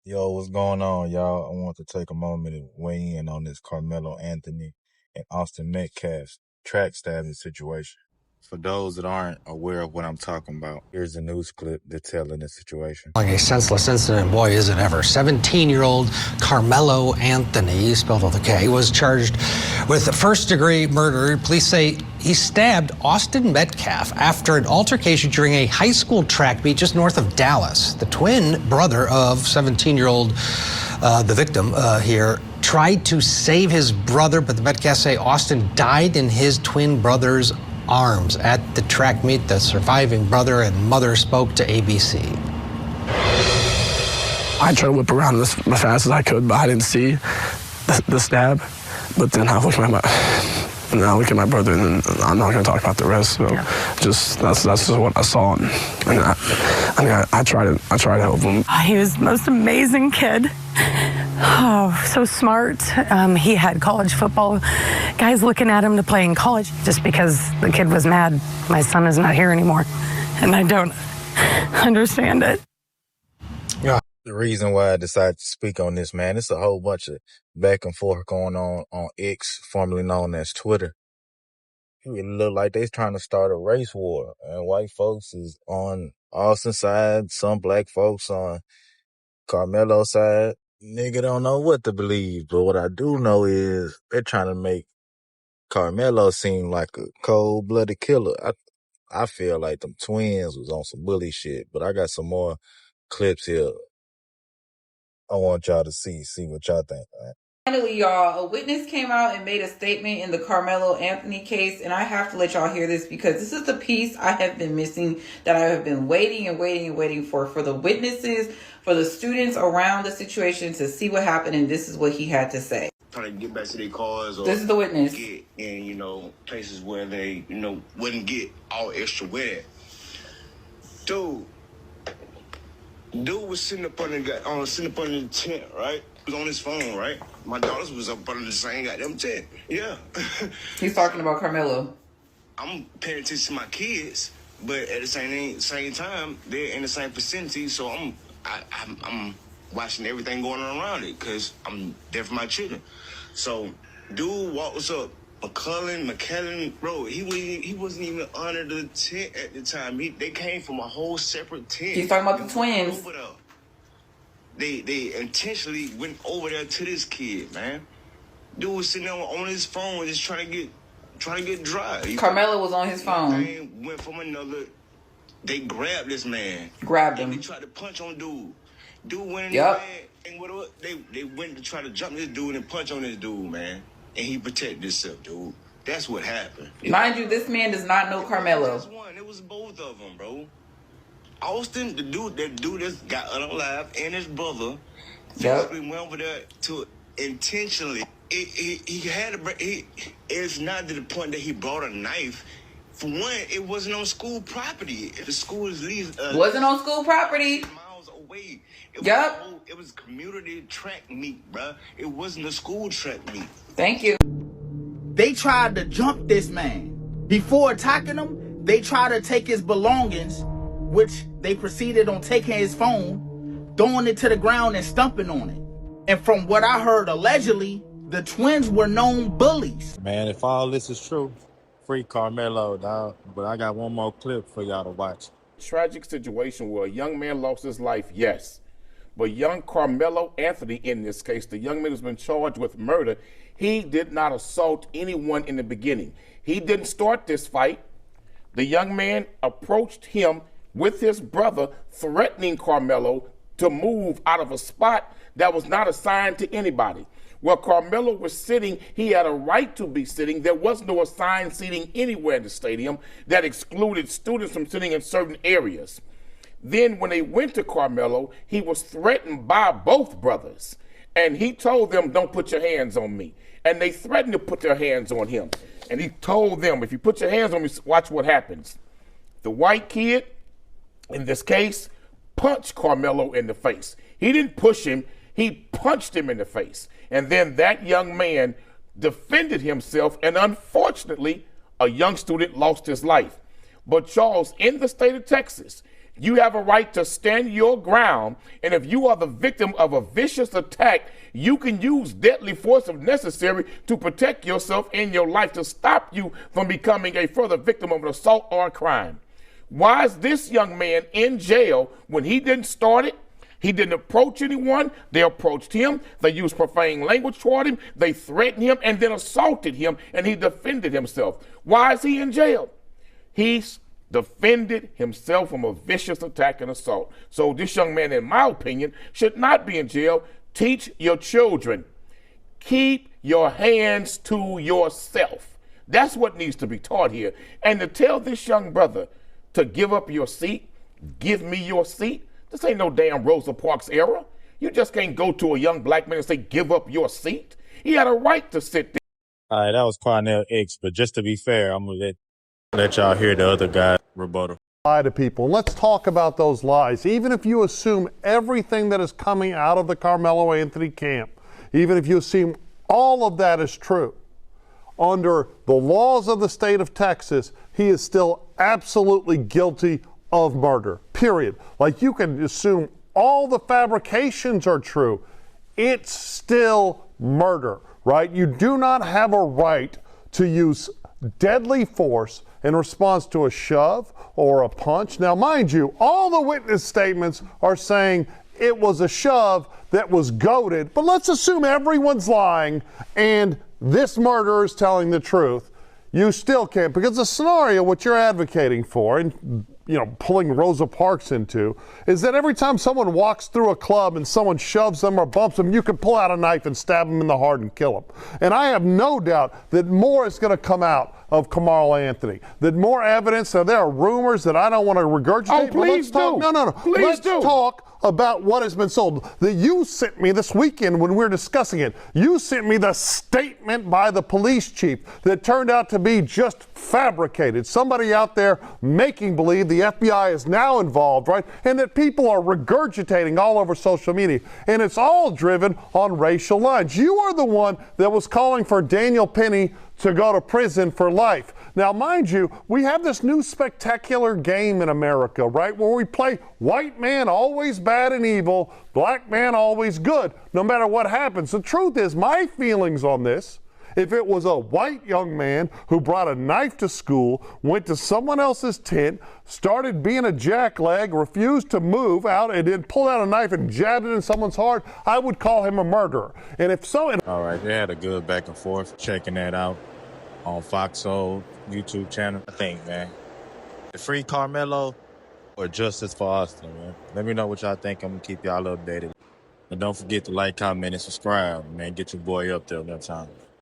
Yo, what's going on, y'all? I want to take a moment and weigh in on this Karmelo Anthony and Austin Metcalf track stabbing situation. For those that aren't aware of what I'm talking about, here's a news clip detailing the situation. A senseless incident, boy, is it ever. 17-year-old Karmelo Anthony, spelled with a K, was charged with first-degree murder. Police say he stabbed Austin Metcalf after an altercation during a high school track meet just north of Dallas. The twin brother of 17-year-old, the victim here, tried to save his brother, but the Metcalfs say Austin died in his twin brother's arms. At the track meet, the surviving brother and mother spoke to ABC. I tried to whip around as fast as I could, but I didn't see the stab. But then I look at my brother, and then I'm not going to talk about the rest. So that's just what I saw. And I tried to help him. He was the most amazing kid. Oh, so smart. He had college football guys looking at him to play in college just because the kid was mad. My son is not here anymore, and I don't understand it. Yeah. The reason why I decided to speak on this, man, it's a whole bunch of back and forth going on X, formerly known as Twitter. It really look like they're trying to start a race war, and white folks is on Austin's side, some black folks on Karmelo's side. Nigga don't know what to believe, but what I do know is they're trying to make Karmelo seem like a cold-blooded killer. I feel like them twins was on some bully shit, but I got some more clips here. I want y'all to see what y'all think, man. Finally, y'all, a witness came out and made a statement in the Karmelo Anthony case, and I have to let y'all hear this because this is the piece I have been missing, that I have been waiting for the witnesses, for the students around the situation to see what happened, and this is what he had to say. Trying to get back to their cars, or this is the witness. Get in, places where they, wouldn't get all extra wet. Dude was sitting up under the tent, right? He was on his phone, right? My daughters was up under the same goddamn tent. Yeah. He's talking about Karmelo. I'm paying attention to my kids, but at the same time, they're in the same vicinity, so I'm watching everything going on around it, because I'm there for my children. So, dude walks up, McKellen, bro, he wasn't even under the tent at the time. They came from a whole separate tent. He's talking about the twins. They intentionally went over there to this kid, man. Dude was sitting there on his phone just trying to get dry. Karmelo was on his phone. They went from another. They grabbed this man. Grabbed him. They tried to punch on dude. Dude went in the man, and whatever. They went to try to jump this dude and punch on this dude, man. And he protected himself, dude. That's what happened. Mind you, this man does not know Karmelo. It was both of them, bro. Austin, that dude that got unalive, and his brother, went over there to intentionally. It's not to the point that he brought a knife. For one, it wasn't on school property. The school is wasn't on school property. Miles away. It was community track meet, bruh. It wasn't a school track meet. Thank you. They tried to jump this man. Before attacking him, they tried to take his belongings, which they proceeded on taking his phone, throwing it to the ground and stomping on it. And from what I heard, allegedly, the twins were known bullies. Man, if all this is true, free Karmelo, dog. But I got one more clip for y'all to watch. Tragic situation where a young man lost his life, yes. But young Karmelo Anthony, in this case, the young man who's been charged with murder, he did not assault anyone in the beginning. He didn't start this fight. The young man approached him with his brother, threatening Karmelo to move out of a spot that was not assigned to anybody. Where Karmelo was sitting, he had a right to be sitting. There was no assigned seating anywhere in the stadium that excluded students from sitting in certain areas. Then when they went to Karmelo, he was threatened by both brothers. And he told them, don't put your hands on me. And they threatened to put their hands on him. And he told them, if you put your hands on me, watch what happens. The white kid, in this case, punched Karmelo in the face. He didn't push him, he punched him in the face. And then that young man defended himself, and unfortunately, a young student lost his life. But Charles, in the state of Texas, You have a right to stand your ground, and if you are the victim of a vicious attack, you can use deadly force if necessary to protect yourself and your life, to stop you from becoming a further victim of an assault or a crime. Why is this young man in jail when he didn't start it? He didn't approach anyone. They approached him. They used profane language toward him. They threatened him and then assaulted him, and he defended himself. Why is he in jail? He's defended himself from a vicious attack and assault. So this young man, in my opinion, should not be in jail. Teach your children. Keep your hands to yourself. That's what needs to be taught here. And to tell this young brother to give up your seat, give me your seat, this ain't no damn Rosa Parks era. You just can't go to a young black man and say, give up your seat. He had a right to sit there. All right, that was Cornell X, but just to be fair, I'm going to let y'all hear the other guy rebuttal. Lie to people. Let's talk about those lies. Even if you assume everything that is coming out of the Karmelo Anthony camp, even if you assume all of that is true, under the laws of the state of Texas, he is still absolutely guilty of murder, period. Like, you can assume all the fabrications are true. It's still murder, right? You do not have a right to use deadly force in response to a shove or a punch. Now, mind you, all the witness statements are saying it was a shove that was goaded, but let's assume everyone's lying and this murderer is telling the truth. You still can't, because the scenario, what you're advocating for, and pulling Rosa Parks into, is that every time someone walks through a club and someone shoves them or bumps them, you can pull out a knife and stab them in the heart and kill them. And I have no doubt that more is going to come out of Karmelo Anthony, that more evidence. Now, there are rumors that I don't want to regurgitate. Oh, please do. No. Please do. Let's talk about what has been sold. That you sent me this weekend when we were discussing it. You sent me the statement by the police chief that turned out to be just fabricated. Somebody out there making believe the FBI is now involved, right? And that people are regurgitating all over social media. And it's all driven on racial lines. You are the one that was calling for Daniel Penny to go to prison for life. Now, mind you, we have this new spectacular game in America, right, where we play white man always bad and evil, black man always good, no matter what happens. The truth is, my feelings on this, if it was a white young man who brought a knife to school, went to someone else's tent, started being a jackleg, refused to move out, and then pulled out a knife and jabbed it in someone's heart, I would call him a murderer. And if so... All right, they had a good back and forth. Checking that out on Fox Soul YouTube channel. I think, man, the free Karmelo or justice for Austin, man. Let me know what y'all think. I'm going to keep y'all updated. And don't forget to like, comment, and subscribe, man. Get your boy up there next time.